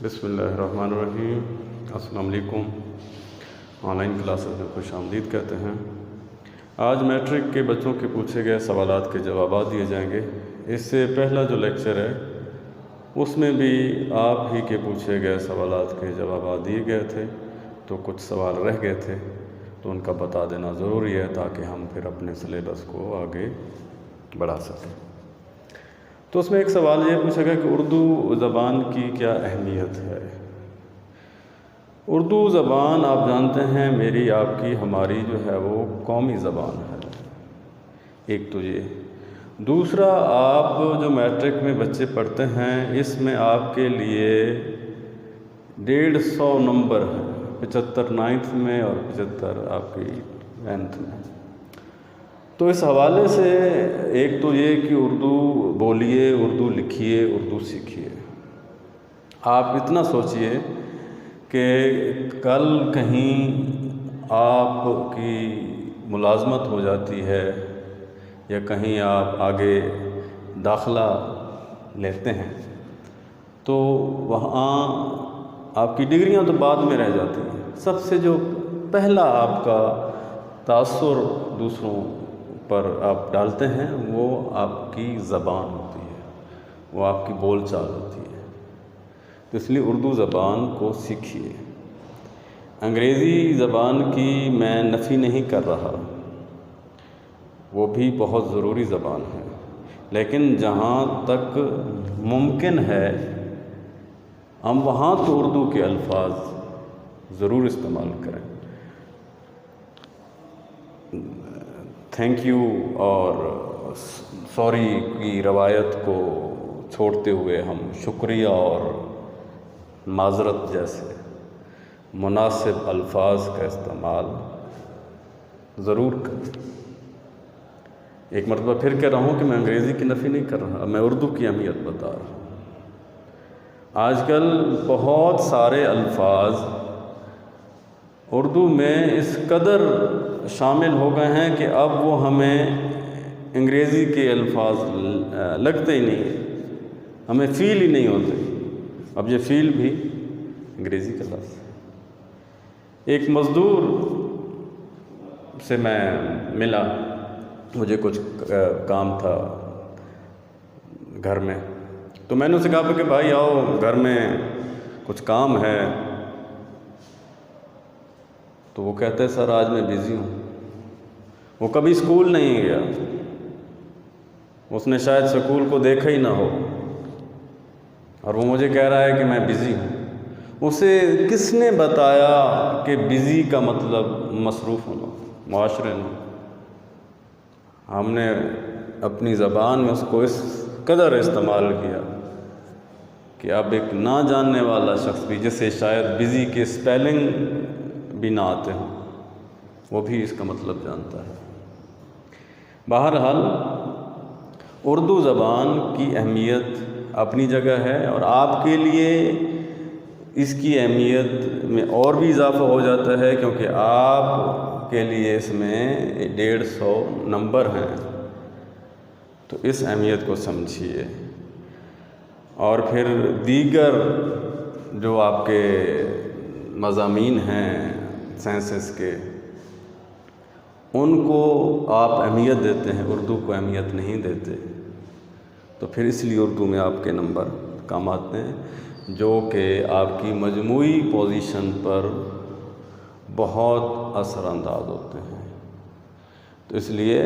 بسم اللہ الرحمن الرحیم۔ السلام علیکم۔ آن لائن کلاسز میں خوش آمدید کہتے ہیں۔ آج میٹرک کے بچوں کے پوچھے گئے سوالات کے جوابات دیے جائیں گے۔ اس سے پہلا جو لیکچر ہے اس میں بھی آپ ہی کے پوچھے گئے سوالات کے جوابات دیے گئے تھے، تو کچھ سوال رہ گئے تھے تو ان کا بتا دینا ضروری ہے تاکہ ہم پھر اپنے سلیبس کو آگے بڑھا سکیں۔ تو اس میں ایک سوال یہ پوچھا گیا کہ اردو زبان کی کیا اہمیت ہے۔ اردو زبان آپ جانتے ہیں میری، آپ کی، ہماری جو ہے وہ قومی زبان ہے، ایک تو یہ۔ دوسرا، آپ جو میٹرک میں بچے پڑھتے ہیں اس میں آپ کے لیے 150 نمبر ہیں، 75 9th میں اور 75 آپ کی 10th میں۔ تو اس حوالے سے ایک تو یہ کہ اردو بولیے، اردو لکھیے، اردو سیکھیے۔ آپ اتنا سوچئے کہ کل کہیں آپ کی ملازمت ہو جاتی ہے یا کہیں آپ آگے داخلہ لیتے ہیں تو وہاں آپ کی ڈگریاں تو بعد میں رہ جاتی ہیں، سب سے جو پہلا آپ کا تاثر دوسروں پر آپ ڈالتے ہیں وہ آپ کی زبان ہوتی ہے، وہ آپ کی بول چال ہوتی ہے۔ تو اس لیے اردو زبان کو سیکھیے۔ انگریزی زبان کی میں نفی نہیں کر رہا، وہ بھی بہت ضروری زبان ہے، لیکن جہاں تک ممکن ہے ہم وہاں تو اردو کے الفاظ ضرور استعمال کریں۔ تھینک یو اور سوری کی روایت کو چھوڑتے ہوئے ہم شکریہ اور معذرت جیسے مناسب الفاظ کا استعمال ضرور کریں۔ ایک مرتبہ پھر کہہ رہا ہوں کہ میں انگریزی کی نفی نہیں کر رہا، میں اردو کی اہمیت بتا رہا ہوں۔ آج کل بہت سارے الفاظ اردو میں اس قدر شامل ہو گئے ہیں کہ اب وہ ہمیں انگریزی کے الفاظ لگتے ہی نہیں، ہمیں فیل ہی نہیں ہوتے۔ اب یہ فیل بھی انگریزی کا لفظ ہے۔ ایک مزدور سے میں ملا، مجھے کچھ کام تھا گھر میں، تو میں نے اسے کہا کہ بھائی آؤ گھر میں کچھ کام ہے، تو وہ کہتا ہے سر آج میں بزی ہوں۔ وہ کبھی اسکول نہیں گیا، اس نے شاید اسکول کو دیکھا ہی نہ ہو، اور وہ مجھے کہہ رہا ہے کہ میں بزی ہوں۔ اسے کس نے بتایا کہ بزی کا مطلب مصروف ہونا، معاشرے میں؟ ہم نے اپنی زبان میں اس کو اس قدر استعمال کیا کہ اب ایک نہ جاننے والا شخص بھی، جسے شاید بزی کے اسپیلنگ بھی نہ آتے ہوں، وہ بھی اس کا مطلب جانتا ہے۔ بہرحال اردو زبان کی اہمیت اپنی جگہ ہے، اور آپ کے لیے اس کی اہمیت میں اور بھی اضافہ ہو جاتا ہے کیونکہ آپ کے لیے اس میں 150 نمبر ہیں۔ تو اس اہمیت کو سمجھیے، اور پھر دیگر جو آپ کے مضامین ہیں سائنسز کے، ان کو آپ اہمیت دیتے ہیں، اردو کو اہمیت نہیں دیتے، تو پھر اس لیے اردو میں آپ کے نمبر کم آتے ہیں، جو کہ آپ کی مجموعی پوزیشن پر بہت اثر انداز ہوتے ہیں۔ تو اس لیے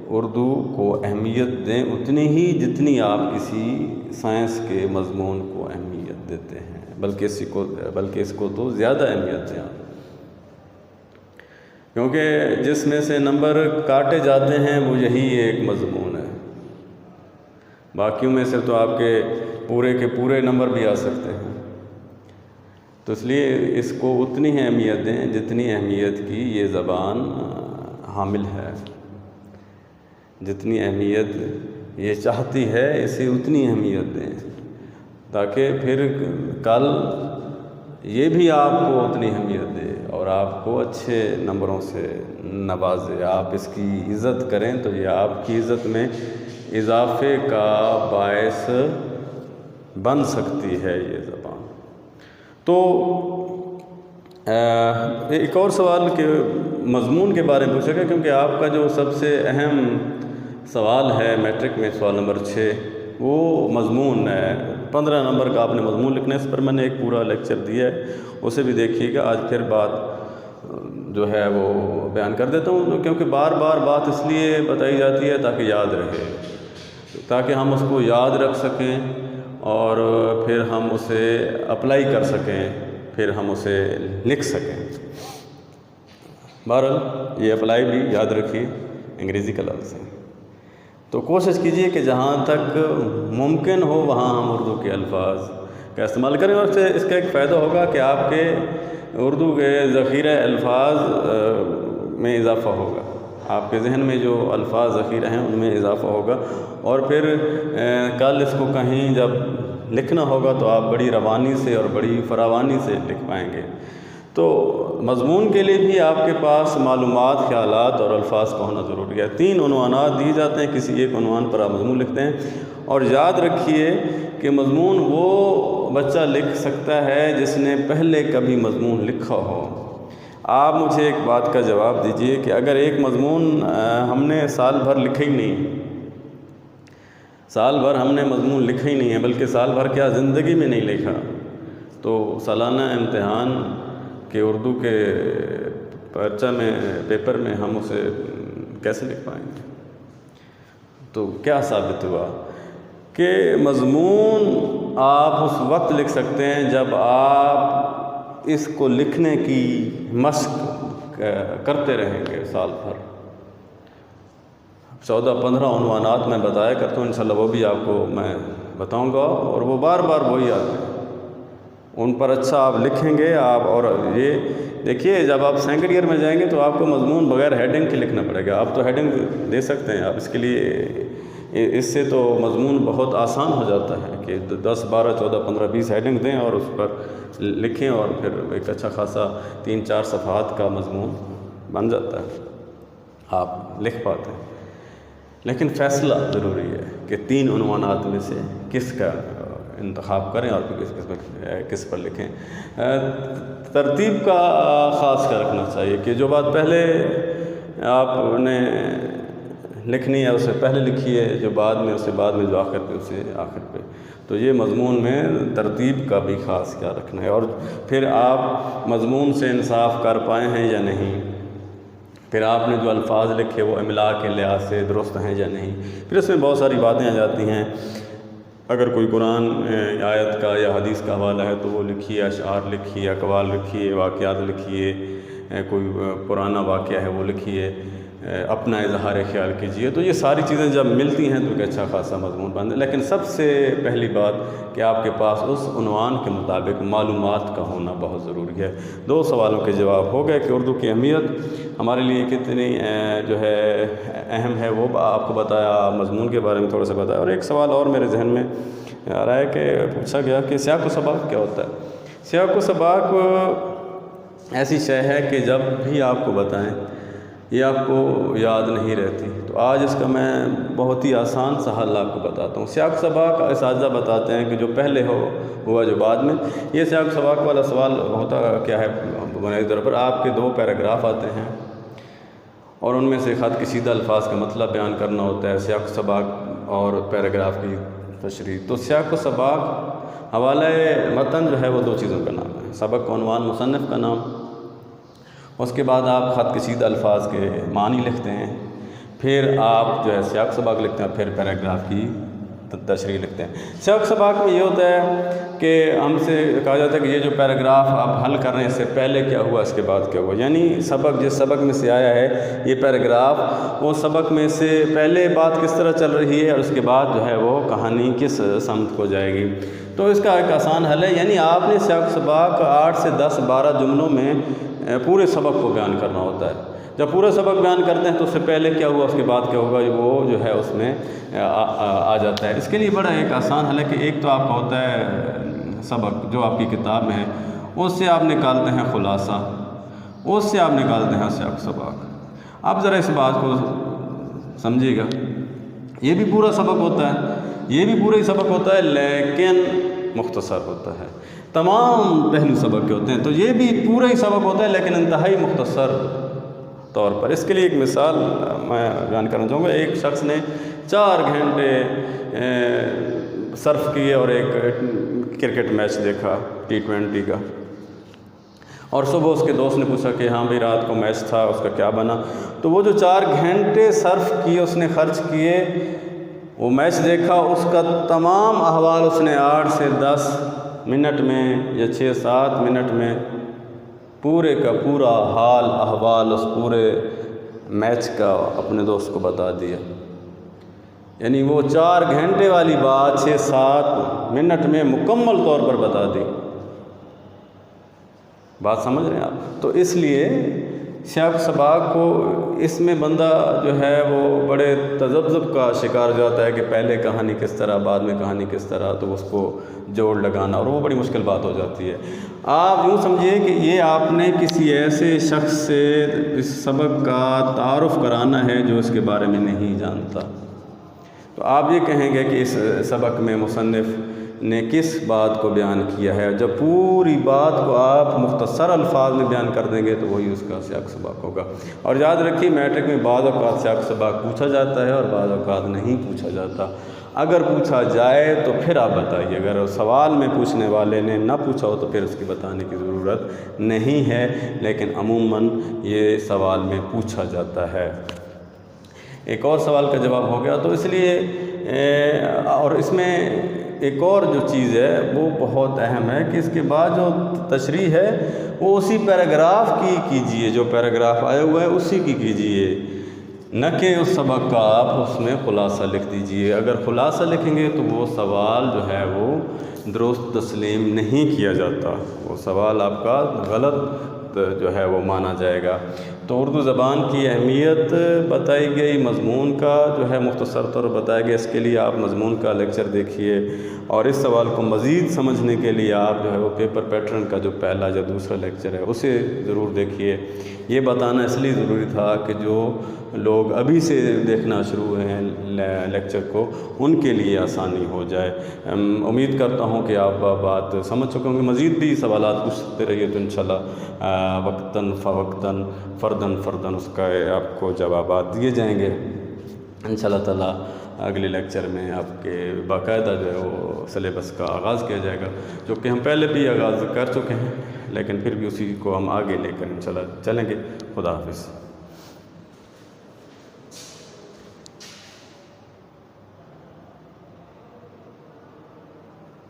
اردو کو اہمیت دیں اتنی ہی جتنی آپ کسی سائنس کے مضمون کو اہمیت دیتے ہیں، بلکہ اس کو تو زیادہ اہمیت دیں آپ، کیونکہ جس میں سے نمبر کاٹے جاتے ہیں وہ یہی ایک مضمون ہے۔ باقیوں میں سے تو آپ کے پورے کے پورے نمبر بھی آ سکتے ہیں۔ تو اس لیے اس کو اتنی ہی اہمیت دیں جتنی اہمیت کی یہ زبان حامل ہے، جتنی اہمیت یہ چاہتی ہے اسے اتنی اہمیت دیں، تاکہ پھر کل یہ بھی آپ کو اتنی اہمیت دے اور آپ کو اچھے نمبروں سے نوازے۔ آپ اس کی عزت کریں تو یہ آپ کی عزت میں اضافے کا باعث بن سکتی ہے یہ زبان۔ تو ایک اور سوال کہ مضمون کے بارے میں پوچھا گیا، کیونکہ آپ کا جو سب سے اہم سوال ہے میٹرک میں سوال نمبر 6 وہ مضمون ہے، 15 نمبر کا آپ نے مضمون لکھنا ہے۔ اس پر میں نے ایک پورا لیکچر دیا ہے، اسے بھی دیکھیے گا۔ آج پھر بات جو ہے وہ بیان کر دیتا ہوں، کیونکہ بار بار بات اس لیے بتائی جاتی ہے تاکہ یاد رہے، تاکہ ہم اس کو یاد رکھ سکیں اور پھر ہم اسے اپلائی کر سکیں، پھر ہم اسے لکھ سکیں۔ بہرحال یہ اپلائی بھی یاد رکھیے انگریزی کا لفظ ہے، تو کوشش کیجئے کہ جہاں تک ممکن ہو وہاں ہم اردو کے الفاظ کا استعمال کریں، اور اس کا ایک فائدہ ہوگا کہ آپ کے اردو کے ذخیرہ الفاظ میں اضافہ ہوگا، آپ کے ذہن میں جو الفاظ ذخیرہ ہیں ان میں اضافہ ہوگا، اور پھر کل اس کو کہیں جب لکھنا ہوگا تو آپ بڑی روانی سے اور بڑی فراوانی سے لکھ پائیں گے۔ تو مضمون کے لیے بھی آپ کے پاس معلومات، خیالات اور الفاظ کا ہونا ضروری ہے۔ 3 عنوانات دیے جاتے ہیں، کسی ایک عنوان پر آپ مضمون لکھتے ہیں، اور یاد رکھیے کہ مضمون وہ بچہ لکھ سکتا ہے جس نے پہلے کبھی مضمون لکھا ہو۔ آپ مجھے ایک بات کا جواب دیجئے کہ اگر ایک مضمون ہم نے سال بھر لکھا ہی نہیں، سال بھر ہم نے مضمون لکھا ہی نہیں ہے، بلکہ سال بھر کیا زندگی میں نہیں لکھا، تو سالانہ امتحان کہ اردو کے پرچہ میں، پیپر میں ہم اسے کیسے لکھ پائیں گے؟ تو کیا ثابت ہوا کہ مضمون آپ اس وقت لکھ سکتے ہیں جب آپ اس کو لکھنے کی مشق کرتے رہیں گے سال بھر۔ 14-15 عنوانات میں بتایا کرتا ہوں، انشاءاللہ وہ بھی آپ کو میں بتاؤں گا، اور وہ بار بار وہی آتے ہیں، ان پر اچھا آپ لکھیں گے آپ۔ اور یہ دیکھیے جب آپ سیکنڈ ایئر میں جائیں گے تو آپ کو مضمون بغیر ہیڈنگ کے لکھنا پڑے گا۔ آپ تو ہیڈنگ دے سکتے ہیں، آپ اس کے لیے، اس سے تو مضمون بہت آسان ہو جاتا ہے کہ 10 12 14 15 20 ہیڈنگ دیں اور اس پر لکھیں، اور پھر ایک اچھا خاصا 3-4 صفحات کا مضمون بن جاتا ہے، آپ لکھ پاتے ہیں۔ لیکن فیصلہ ضروری ہے کہ 3 عنوانات میں سے کس کا انتخاب کریں اور کس پر لکھیں۔ ترتیب کا خاص کر رکھنا چاہیے کہ جو بات پہلے آپ نے لکھنی ہے اسے پہلے لکھیے، جو بعد میں اسے بعد میں، جو آخر پہ اسے آخر پہ۔ تو یہ مضمون میں ترتیب کا بھی خاص کیا رکھنا ہے، اور پھر آپ مضمون سے انصاف کر پائے ہیں یا نہیں، پھر آپ نے جو الفاظ لکھے وہ املا کے لحاظ سے درست ہیں یا نہیں۔ پھر اس میں بہت ساری باتیں آ جاتی ہیں، اگر کوئی قرآن آیت کا یا حدیث کا حوالہ ہے تو وہ لکھیے، اشعار لکھیے، اقوال لکھیے، واقعات لکھیے، کوئی پرانا واقعہ ہے وہ لکھیے، اپنا اظہار خیال کیجیے۔ تو یہ ساری چیزیں جب ملتی ہیں تو ایک اچھا خاصا مضمون بن جائے۔ لیکن سب سے پہلی بات کہ آپ کے پاس اس عنوان کے مطابق معلومات کا ہونا بہت ضروری ہے۔ 2 سوالوں کے جواب ہو گئے کہ اردو کی اہمیت ہمارے لیے کتنی جو ہے اہم ہے، وہ آپ کو بتایا، مضمون کے بارے میں تھوڑا سا بتایا۔ اور ایک سوال اور میرے ذہن میں آ رہا ہے کہ پوچھا گیا کہ سیاق و سباق کیا ہوتا ہے؟ سیاق و سباق ایسی شے ہے کہ جب بھی آپ کو بتائیں یہ آپ کو یاد نہیں رہتی، تو آج اس کا میں بہت ہی آسان سا حل آپ کو بتاتا ہوں۔ سیاق و سباق اساتذہ بتاتے ہیں کہ جو پہلے ہوا جو بعد میں۔ یہ سیاق و سباق والا سوال ہوتا کیا ہے، بنیادی طور پر آپ کے 2 پیراگراف آتے ہیں اور ان میں سے خط کشیدہ الفاظ کا مطلب بیان کرنا ہوتا ہے، سیاق و سباق اور پیراگراف کی تشریح۔ تو سیاق و سباق حوالہ متن جو ہے وہ 2 چیزوں کا نام ہے، سبق عنوان مصنف کا نام، اس کے بعد آپ خط کشیدہ الفاظ کے معنی لکھتے ہیں، پھر آپ جو ہے سیاق سباق لکھتے ہیں، پھر پیراگراف کی تشریح لکھتے ہیں۔ سیاق سباق میں یہ ہوتا ہے کہ ہم سے کہا جاتا ہے کہ یہ جو پیراگراف آپ حل کر رہے ہیں اس سے پہلے کیا ہوا، اس کے بعد کیا ہوا، یعنی سبق جس سبق میں سے آیا ہے یہ پیراگراف، وہ سبق میں سے پہلے بات کس طرح چل رہی ہے اور اس کے بعد جو ہے وہ کہانی کس سمت کو جائے گی۔ تو اس کا ایک آسان حل ہے، یعنی آپ نے سیاق سباق 8 سے 10 12 جملوں میں پورے سبق کو بیان کرنا ہوتا ہے۔ جب پورا سبق بیان کرتے ہیں تو اس سے پہلے کیا ہوا، اس کے بعد کیا ہوگا، وہ جو ہے اس میں آ جاتا ہے۔ اس کے لیے بڑا ایک آسان حل ہے کہ ایک تو آپ کا ہوتا ہے سبق جو آپ کی کتاب میں ہے، اس سے آپ نکالتے ہیں خلاصہ، اس سے آپ نکالتے ہیں سیاق سباق۔ آپ ذرا اس بات کو سمجھیے گا، یہ بھی پورا سبق ہوتا ہے، یہ بھی پورا ہی سبق ہوتا ہے، لیکن مختصر ہوتا ہے، تمام پہلو سبق کے ہوتے ہیں، تو یہ بھی پورا ہی سبق ہوتا ہے لیکن انتہائی مختصر طور پر۔ اس کے لیے ایک مثال میں بیان کرنا چاہوں گا۔ ایک شخص نے 4 گھنٹے صرف کیے اور ایک کرکٹ میچ دیکھا T20 کا، اور صبح اس کے دوست نے پوچھا کہ ہاں بھائی رات کو میچ تھا، اس کا کیا بنا؟ تو وہ جو 4 گھنٹے صرف کیے اس نے خرچ کیے، وہ میچ دیکھا، اس کا تمام احوال اس نے 8 سے 10 منٹ میں یا 6-7 منٹ میں پورے کا پورا حال احوال اس پورے میچ کا اپنے دوست کو بتا دیا۔ یعنی وہ 4 گھنٹے والی بات 6-7 منٹ میں مکمل طور پر بتا دی۔ بات سمجھ رہے ہیں آپ؟ تو اس لیے سیاق سباق کو اس میں بندہ جو ہے وہ بڑے تذبذب کا شکار ہو جاتا ہے کہ پہلے کہانی کس طرح، بعد میں کہانی کس طرح، تو اس کو جوڑ لگانا، اور وہ بڑی مشکل بات ہو جاتی ہے۔ آپ یوں سمجھیے کہ یہ آپ نے کسی ایسے شخص سے اس سبق کا تعارف کرانا ہے جو اس کے بارے میں نہیں جانتا، تو آپ یہ کہیں گے کہ اس سبق میں مصنف نے کس بات کو بیان کیا ہے۔ جب پوری بات کو آپ مختصر الفاظ میں بیان کر دیں گے تو وہی اس کا سیاق سباق ہوگا۔ اور یاد رکھیے میٹرک میں بعض اوقات سیاق سباق پوچھا جاتا ہے اور بعض اوقات نہیں پوچھا جاتا۔ اگر پوچھا جائے تو پھر آپ بتائیے، اگر سوال میں پوچھنے والے نے نہ پوچھا ہو تو پھر اس کی بتانے کی ضرورت نہیں ہے، لیکن عموماً یہ سوال میں پوچھا جاتا ہے۔ ایک اور سوال کا جواب ہو گیا، تو اس لیے اور اس میں ایک اور جو چیز ہے وہ بہت اہم ہے کہ اس کے بعد جو تشریح ہے وہ اسی پیراگراف کی کیجئے، جو پیراگراف آیا ہوا ہے اسی کی کیجئے، نہ کہ اس سبق کا آپ اس میں خلاصہ لکھ دیجئے۔ اگر خلاصہ لکھیں گے تو وہ سوال جو ہے وہ درست تسلیم نہیں کیا جاتا، وہ سوال آپ کا غلط جو ہے وہ مانا جائے گا۔ تو اردو زبان کی اہمیت بتائی گئی، مضمون کا جو ہے مختصر طور پر بتایا گیا۔ اس کے لیے آپ مضمون کا لیکچر دیکھیے، اور اس سوال کو مزید سمجھنے کے لیے آپ جو ہے وہ پیپر پیٹرن کا جو پہلا یا دوسرا لیکچر ہے اسے ضرور دیکھیے۔ یہ بتانا اس لیے ضروری تھا کہ جو لوگ ابھی سے دیکھنا شروع ہوئے ہیں لیکچر کو، ان کے لیے آسانی ہو جائے۔ امید کرتا ہوں کہ آپ بات سمجھ چکے ہوں گے۔ مزید بھی سوالات پوچھتے رہیے تو انشاءاللہ وقتاً فوقتاً فرداً اس کا آپ کو جوابات دیے جائیں گے انشاءاللہ تعالیٰ۔ اگلے لیکچر میں آپ کے باقاعدہ جو ہے وہ سلیبس کا آغاز کیا جائے گا، جو کہ ہم پہلے بھی آغاز کر چکے ہیں، لیکن پھر بھی اسی کو ہم آگے لے کر انشاءاللہ چلیں گے۔ خدا حافظ۔